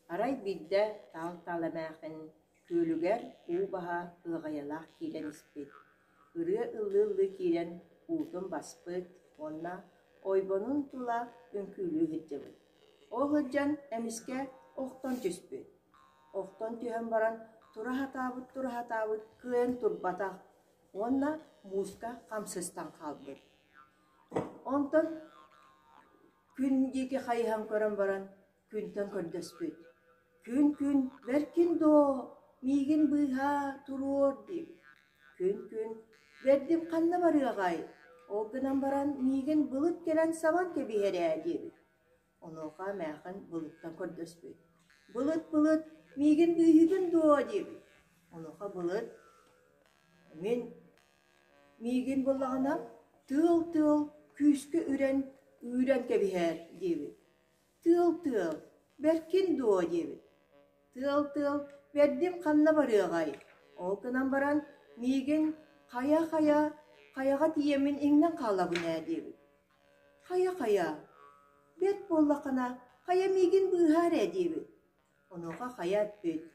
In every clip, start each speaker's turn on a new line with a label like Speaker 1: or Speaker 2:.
Speaker 1: Арай бидде тал-таламәхін көлігер ұбаға ұғайалақ келен іспет. Үрі ылы-ылы келен ұлтын баспыт, онна ойбонун тула үнкүлі хүттебіл. О ғыджан әміске оқтан түспет. Оқтан түйен баран тура-хатабыт, күйен турбатақ. Онна муска қамсыстан қалбыт. Онтан күн деке қайхан көрін баран күнтен көрдөспет. Күн, беркин до, мигин быйха туруор деп. Күн, бердим қанна бары ағай. Оғынан баран мигин бұлыт келен саван кебихере деп. Онуға мәқін бұлыттан көрдөспет. Бұлыт, мигин быйхигін до деп. Онуға бұлыт, мен мигин болағына тыл, күскі үрен кебихер деп. Тыл, беркин до деп. Тыл, бердим қанна бары ағай. Оғынан баран мигин қаяға тиемін еңнен қалабына деп. Қая, бет боллақына қая мигин бұғар деп. Онуға қаят бет.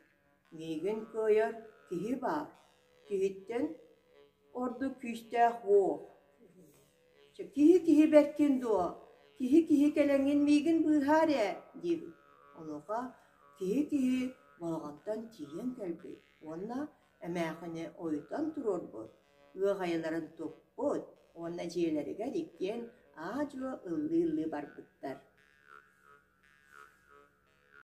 Speaker 1: Мигин көйір кихи бар. Кихиттен орды күсті хоқ. Кихи беркин до. Кихи келеңін мигин бұғар деп. Онуға кихи болғантан тиен кәлбей. Онна әмәқіні ойдан тұрор бұд. Үғайыларын топ бұд. Онна жиелеріге деккен ажуа ылы бар бұттар.